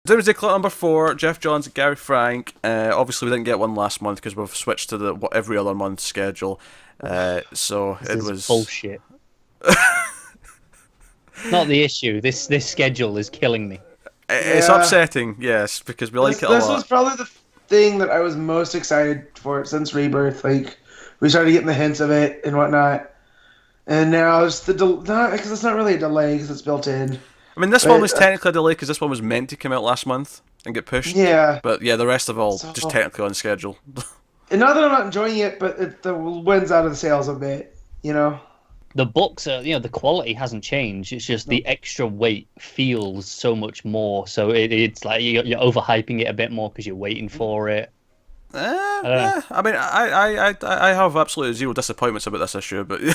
Doomsday Clock number 4, Geoff Johns and Gary Frank. Obviously, we didn't get one last month because we've switched to the every other month schedule. So This it is was bullshit. Not the issue. This schedule is killing me. It's Yeah. upsetting, yes, because we like This, it a this lot. was probably the thing that I was most excited for since Rebirth. Like, we started getting the hints of it and whatnot. And now it's because it's not really a delay because it's built in. I mean, this But, one was technically a delay because this one was meant to come out last month and get pushed. Yeah. But yeah, the rest of all So- just technically on schedule. And not that I'm not enjoying it, but the wins out of the sales a bit, you know? The books are, the quality hasn't changed. It's just the extra weight feels so much more. So it's like you're overhyping it a bit more because you're waiting for it. Yeah, I mean, I have absolutely zero disappointments about this issue, but you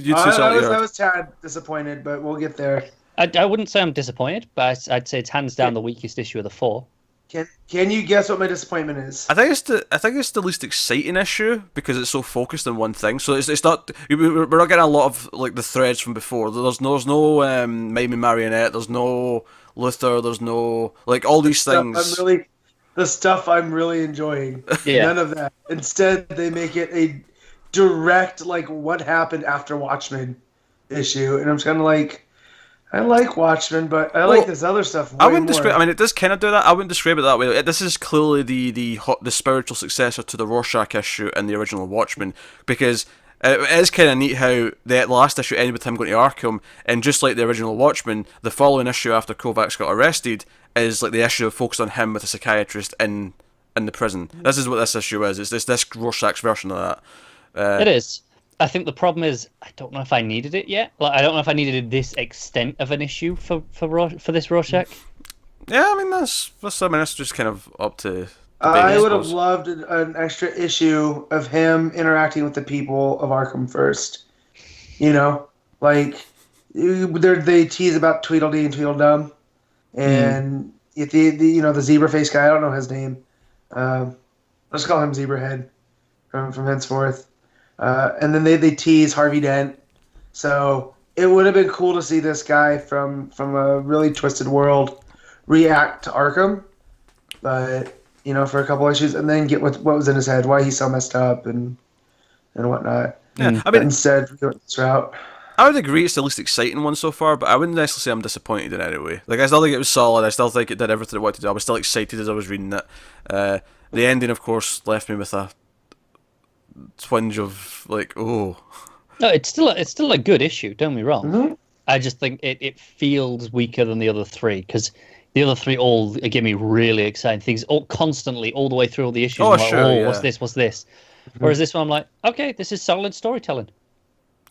two I was tad disappointed, but we'll get there. I wouldn't say I'm disappointed, but I'd say it's hands down the weakest issue of the 4. Can you guess what my disappointment is? I think it's the least exciting issue because it's so focused on one thing. So it's not we're not getting a lot of like the threads from before. There's no Mime Marionette. There's no Luther. There's no like all these things. The stuff I'm really enjoying. Yeah. None of that. Instead, they make it a direct like what happened after Watchmen issue, and I'm just kind of like, I like Watchmen, but I like this other stuff. I wouldn't more. describe. I mean, it does kind of do that. I wouldn't describe it that way. This is clearly the spiritual successor to the Rorschach issue and the original Watchmen, because it is kind of neat how the last issue ended with him going to Arkham, and just like the original Watchmen, the following issue after Kovacs got arrested is like the issue focused on him with a psychiatrist in the prison. This is what this issue is. It's this Rorschach's version of that. It is. I think the problem is I don't know if I needed it yet. Like I don't know if I needed this extent of an issue for this Rorschach. Yeah, I mean that's just kind of up to. I would have loved an extra issue of him interacting with the people of Arkham first. You know, like they tease about Tweedledee and Tweedledum, and the zebra face guy. I don't know his name. Let's call him Zebrahead from henceforth. And then they tease Harvey Dent. So it would have been cool to see this guy from a really twisted world react to Arkham, but for a couple issues, and then get what was in his head, why he's so messed up and whatnot. Yeah, I mean, instead we go this route. I would agree it's the least exciting one so far, but I wouldn't necessarily say I'm disappointed in any way. Like, I still think it was solid. I still think it did everything it wanted to do. I was still excited as I was reading it. The ending, of course, left me with a twinge of like, oh. No, it's still a good issue. Don't be wrong. Mm-hmm. I just think it feels weaker than the other 3 because the other 3 all give me really exciting things all constantly all the way through all the issues. Oh, I'm like, sure, yeah. What's this? What's this? Mm-hmm. Whereas this one, I'm like, okay, this is solid storytelling.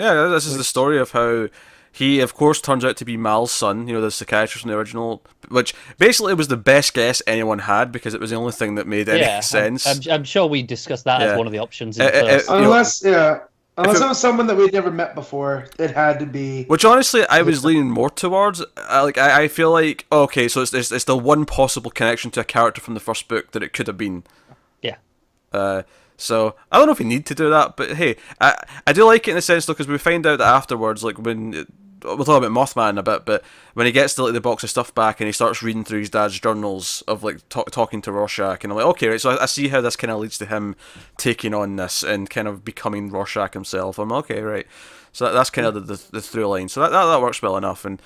Yeah, this is the story of how he, of course, turns out to be Mal's son, the psychiatrist from the original, which basically was the best guess anyone had because it was the only thing that made any sense. I'm sure we discussed that as one of the options. In Unless it was someone that we'd never met before, it had to be. Which honestly, I was leaning more towards. I feel like okay, so it's the one possible connection to a character from the first book that it could have been. Yeah. So I don't know if we need to do that, but hey, I do like it in a sense though because we find out that afterwards, like when we'll talk about Mothman in a bit, but when he gets the box of stuff back and he starts reading through his dad's journals of like talking to Rorschach, and I'm like, okay, right, so I see how this kind of leads to him taking on this and kind of becoming Rorschach himself. I'm like, okay, right, so that's kind of the through line. So that works well enough, and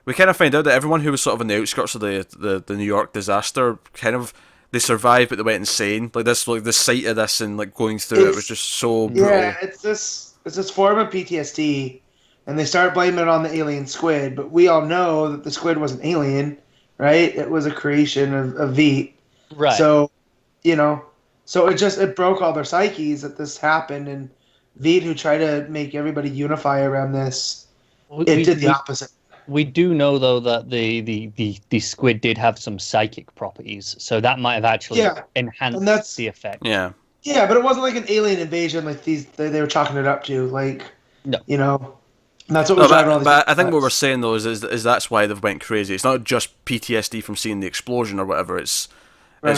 we kind of find out that everyone who was sort of on the outskirts of the New York disaster kind of. They survived, but they went insane. Like this, like the sight of this and like going through it was just so brutal. Yeah, it's this form of PTSD, and they start blaming it on the alien squid. But we all know that the squid wasn't alien, right? It was a creation of Veet. Right. So, so it broke all their psyches that this happened, and Veet, who tried to make everybody unify around this, did the opposite. We do know though that the squid did have some psychic properties, so that might have actually enhanced the effect. Yeah. Yeah, but it wasn't like an alien invasion like they were chalking it up to. Like, no. That's what but I think what we're saying though is that's why they've went crazy. It's not just PTSD from seeing the explosion or whatever. It's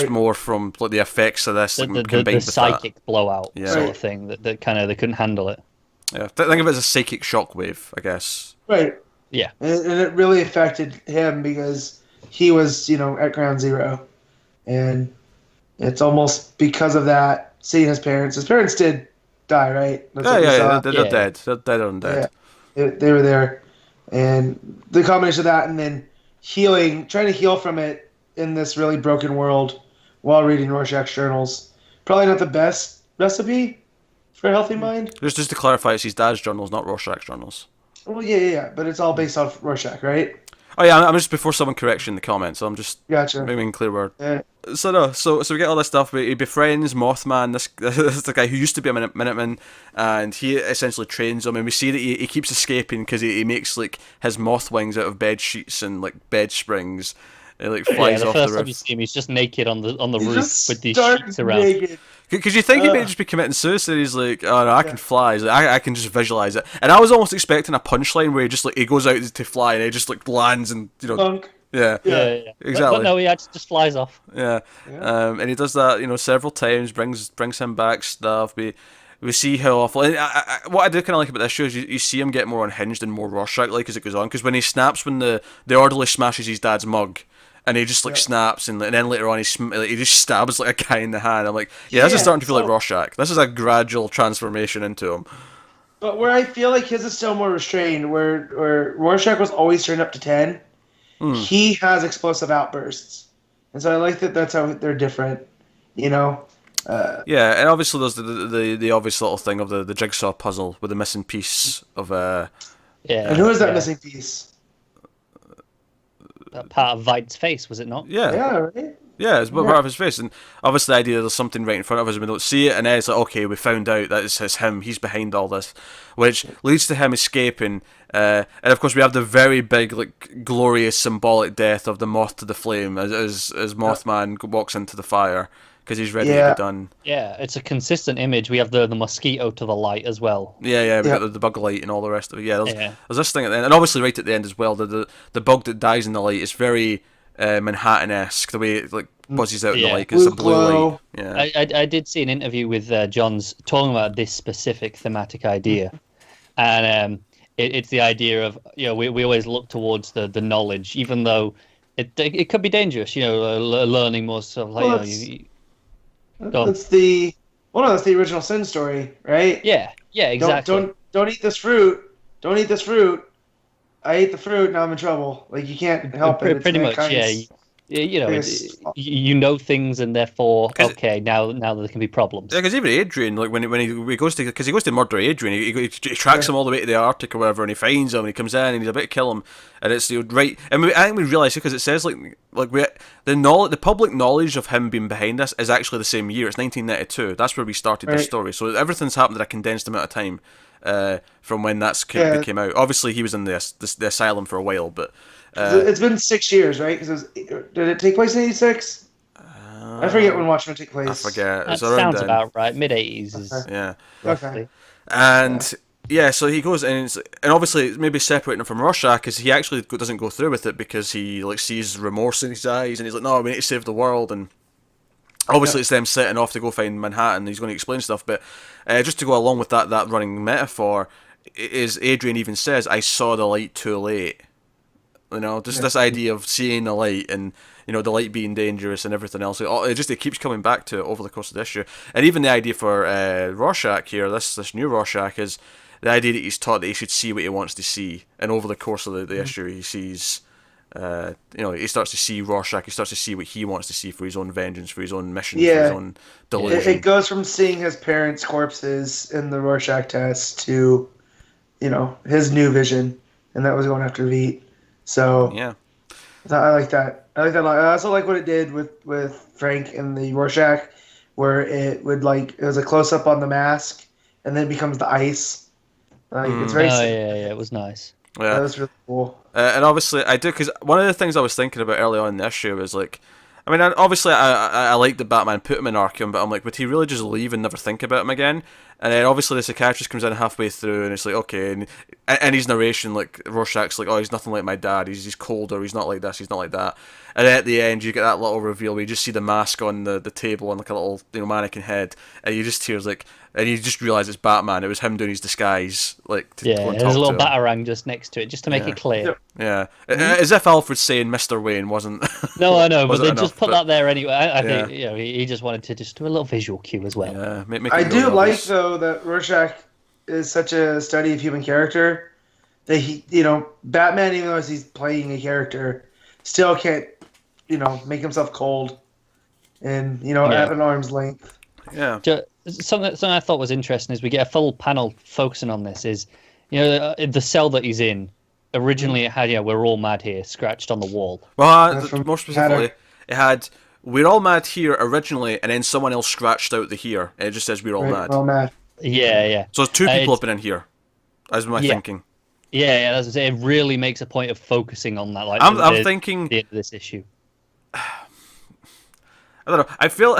more from like the effects of this combined the with psychic blowout sort Right. of thing that kind of they couldn't handle it. Yeah, think of it as a psychic shockwave, I guess. Right. Yeah. And it really affected him because he was, at ground zero. And it's almost because of that, seeing his parents. His parents did die, right? That's Yeah, what we yeah, saw. they're Yeah. dead. They're dead or undead. Yeah, they were there. And the combination of that and then trying to heal from it in this really broken world while reading Rorschach's journals. Probably not the best recipe for a healthy mind. Just to clarify, it's his dad's journals, not Rorschach's journals. Well, yeah, but it's all based off Rorschach, right? Oh yeah, I'm just before someone correction in the comments, so I'm just Gotcha. making clear word. Yeah. So no, so we get all this stuff. He befriends Mothman, this the guy who used to be a Minuteman, and he essentially trains him. And we see that he keeps escaping because he makes like his moth wings out of bed sheets and like bed springs. It like flies the off first the time you roof. see him, he's just naked on the He's roof just with these stark sheets around. naked. Because you think he may just be committing suicide. He's like, oh no, I can fly. He's like, I can just visualize it. And I was almost expecting a punchline where he goes out to fly and he just like lands and Punk. yeah. Yeah. Exactly. But no, he actually just flies off. Yeah. And he does that, several times. Brings him back stuff. We see how awful. And what I do kind of like about this show is you see him get more unhinged and more Rorschach-like as it goes on. Because when he snaps, when the orderly smashes his dad's mug, and he just like snaps, and then later on he just stabs like a guy in the hand. I'm like, this is starting to feel like Rorschach. This is a gradual transformation into him. But where I feel like his is still more restrained, where Rorschach was always turned up to 10, he has explosive outbursts. And so I like that's how they're different, Yeah, and obviously there's the obvious little thing of the jigsaw puzzle with the missing piece of Yeah. And who is that missing piece? That part of Veidt's face, was it not? Yeah, right? Yeah, it's part of his face, and obviously the idea that there's something right in front of us and we don't see it, and then it's like, okay, we found out that it's him, he's behind all this, which leads to him escaping, and of course we have the very big, like, glorious symbolic death of the moth to the flame as Mothman walks into the fire, because he's ready to be done. Yeah, it's a consistent image. We have the mosquito to the light as well. Yeah, we got the bug light and all the rest of it. Yeah, there's this thing at the end, and obviously right at the end as well, the bug that dies in the light is very Manhattan-esque, the way it like buzzes out in the light, 'cause it's a blue light. Yeah. I did see an interview with John's talking about this specific thematic idea, and it's the idea of we always look towards the knowledge, even though it could be dangerous. Learning more stuff like that's the original Sin story, right? Yeah, exactly. Don't eat this fruit. Don't eat this fruit. I ate the fruit, now I'm in trouble. Like, you can't help it. Pretty much, yeah. You know things, and therefore, okay, now there can be problems. Yeah, because even Adrian, like when he goes to murder Adrian, he tracks him all the way to the Arctic or whatever, and he finds him, and he comes in, and he's about to kill him, and it's right. And I think we realise it because it says the public knowledge of him being behind this is actually the same year. It's 1992. That's where we started this story. So everything's happened in a condensed amount of time. From when came out. Obviously, he was in the asylum for a while, but it's been 6 years, right? Because did it take place in '86? I forget when Watchmen took place. I forget. That sounds about right. Mid-80s. Yeah. Okay. And so he goes and obviously it's maybe separating him from Rorschach because he actually doesn't go through with it because he like sees remorse in his eyes and he's like, no, we need to save the world. And obviously it's them setting off to go find Manhattan. He's going to explain stuff, but just to go along with that running metaphor, is Adrian even says, I saw the light too late. Just this idea of seeing the light and, the light being dangerous and everything else. It keeps coming back to it over the course of the issue. And even the idea for Rorschach here, this new Rorschach, is the idea that he's taught that he should see what he wants to see. And over the course of the issue, he sees... he starts to see Rorschach. He starts to see what he wants to see for his own vengeance, for his own mission, for his own delusion. It goes from seeing his parents' corpses in the Rorschach test to, his new vision, and that was going after Veidt. So yeah, I like that. I also like what it did with Frank and the Rorschach, where it was a close up on the mask, and then it becomes the ice. It's very. Yeah, it was nice. Yeah, that was really cool. And obviously, I do, because one of the things I was thinking about early on in the issue was like, obviously I like the Batman put him in Arkham, but I'm like, would he really just leave and never think about him again? And then obviously the psychiatrist comes in halfway through, and it's like, okay, and his narration, like Rorschach's like, oh, he's nothing like my dad. He's colder. He's not like this. He's not like that. And then at the end, you get that little reveal where you just see the mask on the table and like a little mannequin head, and you just hears like, and you just realize it's Batman. It was him doing his disguise, like to go and there's talk a little to him. batarang just next to it, just to make it clear. Yeah, as if Alfred saying Mr. Wayne wasn't. No, I know, but wasn't they enough, just put but- that there anyway. I think he just wanted to just do a little visual cue as well. Yeah, make I it do really like obvious. though that Rorschach is such a study of human character that he, Batman, even though he's playing a character, still can't, make himself cold and at an arm's length. Yeah. Something I thought was interesting is we get a full panel focusing on this. Is the cell that he's in. Originally, it had "We're all mad here" scratched on the wall. Well, That's from more specifically, Hatter. it had "We're all mad here" originally, and then someone else scratched out the "here," and it just says "We're all Right? mad." Well, mad. Yeah. So two people it's- have been in here. That's my thinking. Yeah. That's what I'm saying. It really makes a point of focusing on that. Like, I'm thinking. the end of this issue. I don't know. I feel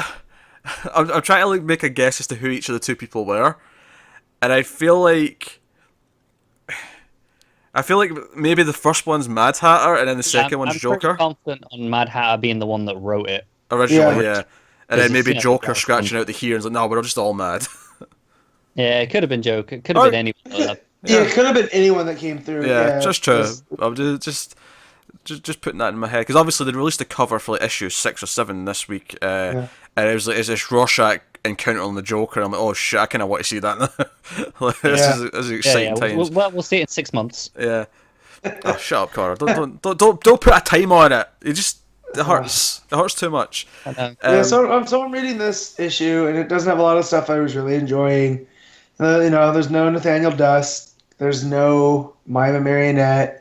I'm trying to like make a guess as to who each of the two people were, and I feel like maybe the first one's Mad Hatter, and then the second one's I'm Joker. pretty confident on Mad Hatter being the one that wrote it. Originally, Yeah. yeah. And then maybe Because Joker scratching out the here and it's like, no, we're just all mad. Yeah, it could have been Joker. It could have Or- been anyone. Yeah, it could have been anyone that came through. Yeah, just true. Just- I'm just putting that in my head because obviously they released the cover for like issue 6 or 7 this week, and it was like, is this Rorschach encountering the Joker? I'm like, oh shit, I kind of want to see that now. Like, this is exciting times. We'll see it in 6 months. Yeah. Oh, shut up, Connor. Don't put a time on it. It hurts. It hurts too much. So I'm reading this issue, and it doesn't have a lot of stuff I was really enjoying. There's no Nathaniel Dust. There's no Mima Marionette.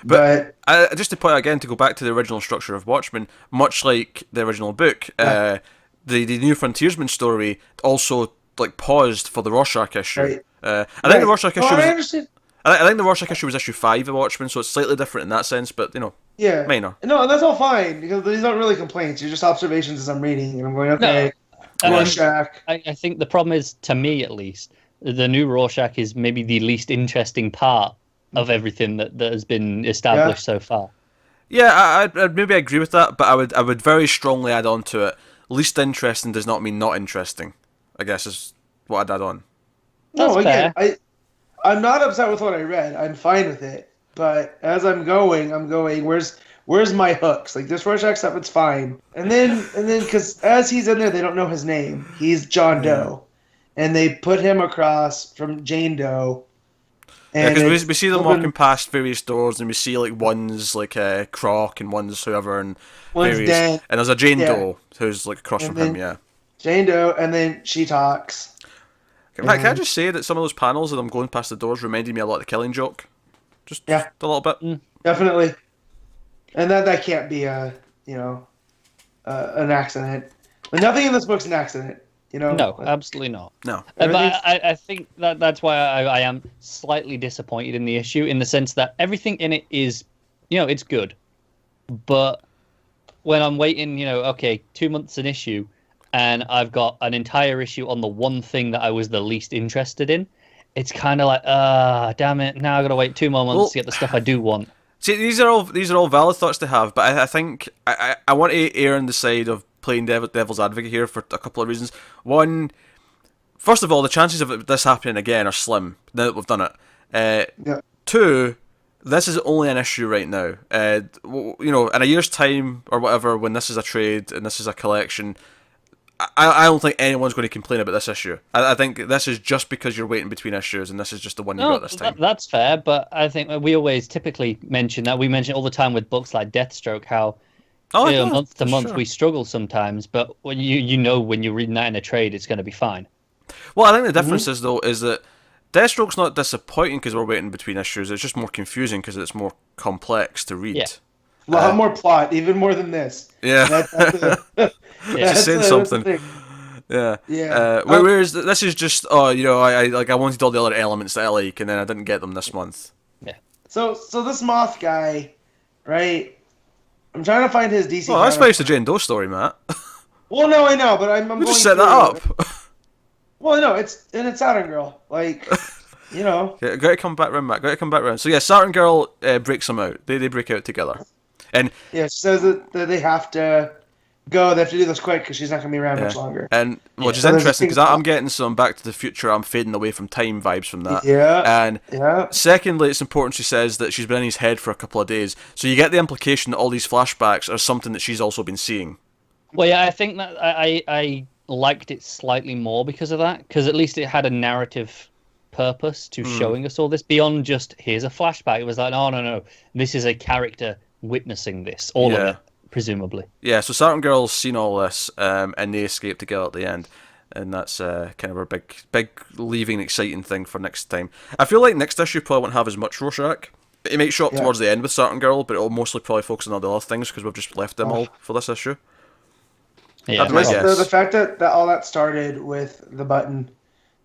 But Just to point out again, to go back to the original structure of Watchmen, much like the original book, the New Frontiersman story also like paused for the Rorschach issue. Right. I think the Rorschach issue I was. understand. I think the Rorschach issue was issue 5 of Watchmen, so it's slightly different in that sense, but Yeah. minor. No, and that's all fine because these aren't really complaints. They're just observations as I'm reading, and I'm going, okay, Rorschach. I think the problem is, to me at least, the new Rorschach is maybe the least interesting part of everything that has been established so far. Yeah, I maybe agree with that, but I would very strongly add on to it. Least interesting does not mean not interesting, I guess is what I'd add on. No, That's again, fair. I'm not upset with what I read. I'm fine with it. But as I'm going, where's my hooks? Like this Rorschach stuff, it's fine. And then because as he's in there, they don't know his name. He's John Doe, and they put him across from Jane Doe. And Because we see them open- walking past various doors, and we see like one's like Croc and one's whoever, and One's various, Dan. and there's a Jane Yeah. Doe who's like across And from then- him. Yeah. Jane Doe, and then she talks. In fact, can I just say that some of those panels of them going past the doors reminded me a lot of the Killing Joke, just a little bit. Definitely. And that can't be an accident. But nothing in this book's an accident. No, absolutely not. No. But Everything's- I think that's why I am slightly disappointed in the issue, in the sense that everything in it is, it's good. But when I'm waiting, 2 months an issue, and I've got an entire issue on the one thing that I was the least interested in, it's kind of like, damn it, now I've got to wait 2 more months to get the stuff I do want. See, these are all valid thoughts to have, but I think I want to err on the side of playing devil's advocate here for a couple of reasons. One, first of all, the chances of this happening again are slim now that we've done it. Yeah. Two, this is only an issue right now. In a year's time or whatever, when this is a trade and this is a collection, I don't think anyone's going to complain about this issue. I think this is just because you're waiting between issues, and this is just the one you got this time. That's fair, but I think we always typically mention that. We mention all the time with books like Deathstroke how month to month we struggle sometimes, but when when you're reading that in a trade, it's going to be fine. Well, I think the difference is that Deathstroke's not disappointing because we're waiting between issues. It's just more confusing because it's more complex to read. Yeah. A lot more plot, even more than this. Yeah. Just saying something. Yeah. Yeah. Whereas this is just I wanted all the other elements that I like, and then I didn't get them this month. Yeah. So this Moth guy, right? I'm trying to find his DC. Well, that's comic. nice the Jane Doe story, Matt. Well, no, I know, but I'm We going just set that through it. up. Well, no, it's Saturn Girl. Like, you know. Got to come back round, Matt. Got to come back round. So yeah, Saturn Girl breaks them out. They break out together, and Yeah, she says that they have to go. They have to do this quick because she's not going to be around much longer. and which is So there's a interesting because thing- I'm getting some Back to the Future. I'm fading away from time vibes from that. Yeah. And Yeah. secondly, it's important she says that she's been in his head for a couple of days, so you get the implication that all these flashbacks are something that she's also been seeing. Well, yeah, I think that I liked it slightly more because of that, because at least it had a narrative purpose to showing us all this beyond just here's a flashback. It was like, no, this is a character witnessing this, all of it, presumably. Yeah, so Saturn Girl's seen all this, and they escape together at the end, and that's kind of our big leaving exciting thing for next time. I feel like next issue probably won't have as much Rorschach. It might show up towards the end with Saturn Girl, but it'll mostly probably focus on all the other things because we've just left them all for this issue. Yeah, That's my guess. The fact that all that started with the button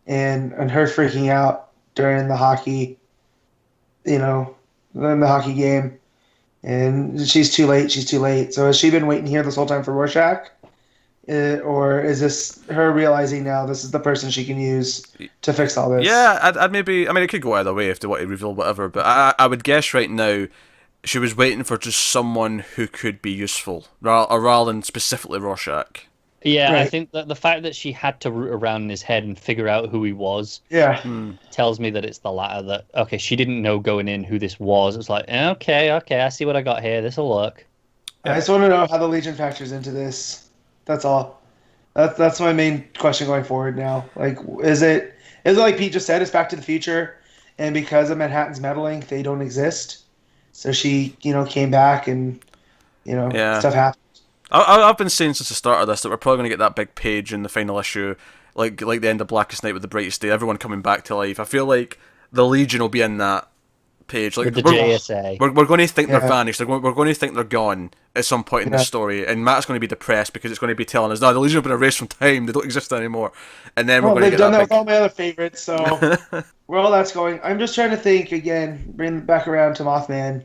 and her freaking out during the hockey, in the hockey game, and she's too late. So has she been waiting here this whole time for Rorschach? Or is this her realizing now this is the person she can use to fix all this? Yeah, I'd maybe. I mean, it could go either way if they want to reveal whatever, but I would guess right now she was waiting for just someone who could be useful, rather than specifically Rorschach. Yeah, I Right. think that the fact that she had to root around in his head and figure out who he was Yeah. tells me that it's the latter. That okay, she didn't know going in who this was. It's like okay, I see what I got here. This will work. I just want to know how the Legion factors into this. That's all. That's my main question going forward now. Like, is it like Pete just said, it's Back to the Future, and because of Manhattan's meddling, they don't exist. So she, came back and, stuff happened. I've been saying since the start of this that we're probably going to get that big page in the final issue, like the end of Blackest Night with the Brightest Day, everyone coming back to life. I feel like the Legion will be in that page. Like With the JSA. We're going to think they're Yeah. vanished. We're going to think they're gone at some point in the story, and Matt's going to be depressed because it's going to be telling us, no, the Legion have been erased from time. They don't exist anymore. And then we're Well, going to they've get done that that with all my other favorites, so where all that's going. I'm just trying to think again, bring it back around to Mothman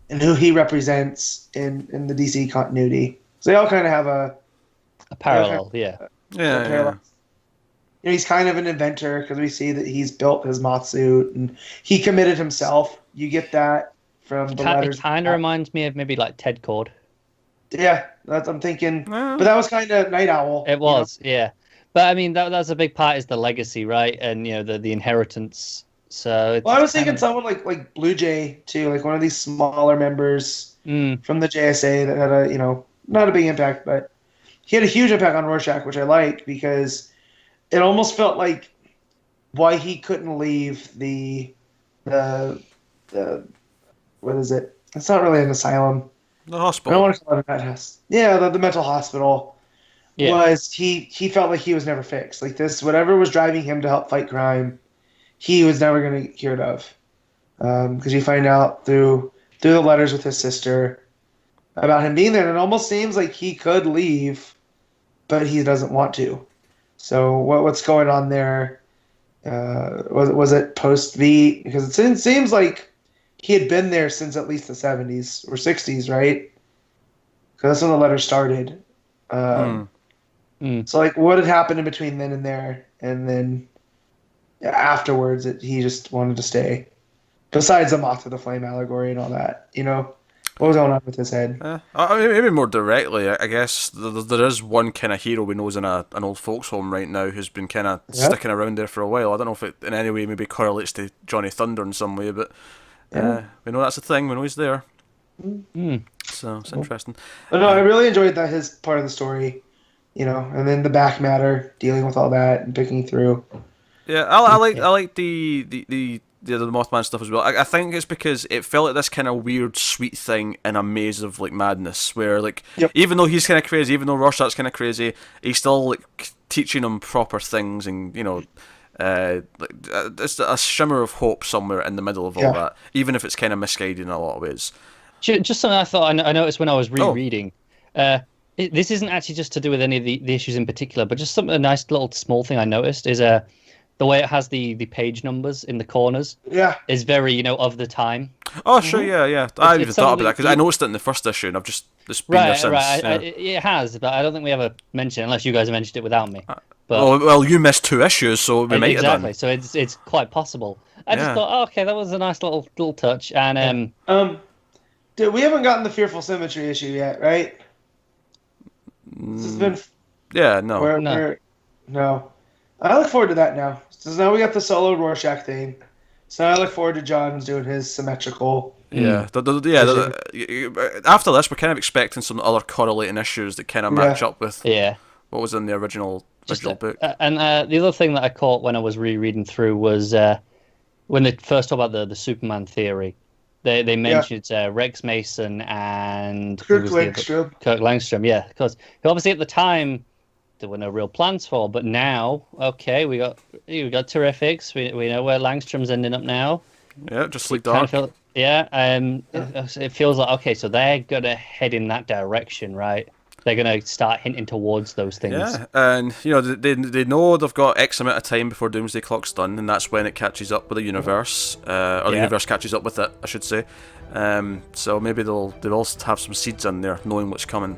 and who he represents in the DC continuity. So they all kind of have a parallel, yeah. Yeah. parallel. He's kind of an inventor because we see that he's built his moth suit and he committed himself. You get that from the letters. It kind of reminds me of maybe like Ted Cord. Yeah, I'm thinking. But that was kind of Night Owl. It was, yeah. But I mean, that's a big part is the legacy, right? And the inheritance. So. It's Well, I was thinking someone like Blue Jay too, like one of these smaller members from the JSA that had a not a big impact, but he had a huge impact on Rorschach, which I liked because it almost felt like why he couldn't leave the what is it? It's not really an asylum. The I don't hospital. want to call it a madhouse. Yeah, the mental hospital. Yeah. Was he felt like he was never fixed. Like this, whatever was driving him to help fight crime, he was never going to get cured of. Because you find out through the letters with his sister about him being there, and it almost seems like he could leave, but he doesn't want to. So what's going on there? Was it post V? Because it seems like he had been there since at least the 70s or 60s, right? Because that's when the letter started. So like, what had happened in between then and there, and then afterwards, he just wanted to stay. Besides the Moth of the Flame allegory and all that, what was going on with his head? Maybe more directly, I guess there is one kind of hero we know is in an old folks' home right now who's been kind of sticking around there for a while. I don't know if it in any way maybe correlates to Johnny Thunder in some way, but we know that's a thing. We know he's there. So it's interesting. But no, I really enjoyed that his part of the story, and then the back matter, dealing with all that and picking through. Yeah, I like the Mothman stuff as well. I think it's because it felt like this kind of weird, sweet thing in a maze of like madness, where even though he's kind of crazy, even though Rorschach's kind of crazy, he's still like teaching him proper things, and it's a shimmer of hope somewhere in the middle of all that, even if it's kind of misguided in a lot of ways. Just something I thought I noticed when I was rereading. This isn't actually just to do with any of the issues in particular, but just a nice little small thing I noticed is the way it has the page numbers in the corners is very, of the time. Oh, sure, yeah. I haven't even thought about that, because I noticed it in the first issue, and I've just, it's been there since. Right. It has, but I don't think we ever mentioned it, unless you guys mentioned it without me. But well, you missed 2 issues, so we might exactly, have so it's quite possible. I just Yeah. thought, oh, okay, that was a nice little touch, and Dude, we haven't gotten the Fearful Symmetry issue yet, right? This has been done. Yeah, no. no. I look forward to that now. So now we got the solo Rorschach thing. So I look forward to John's doing his symmetrical. Yeah, after this, we're kind of expecting some other correlating issues that kind of match up with yeah. what was in the original book. And the other thing that I caught when I was rereading through was when they first talked about the Superman theory. They mentioned Rex Mason and Kirk Langstrom. Yeah, because obviously at the time there were no real plans for, but now, okay, we got Terrifics. We know where Langstrom's ending up now. Yeah, just like Dark. It feels like, okay, so they're gonna head in that direction, right? They're gonna start hinting towards those things. Yeah, and they know they've got X amount of time before Doomsday Clock's done, and that's when it catches up with the universe, or the universe catches up with it, I should say. So maybe they'll have some seeds in there, knowing what's coming.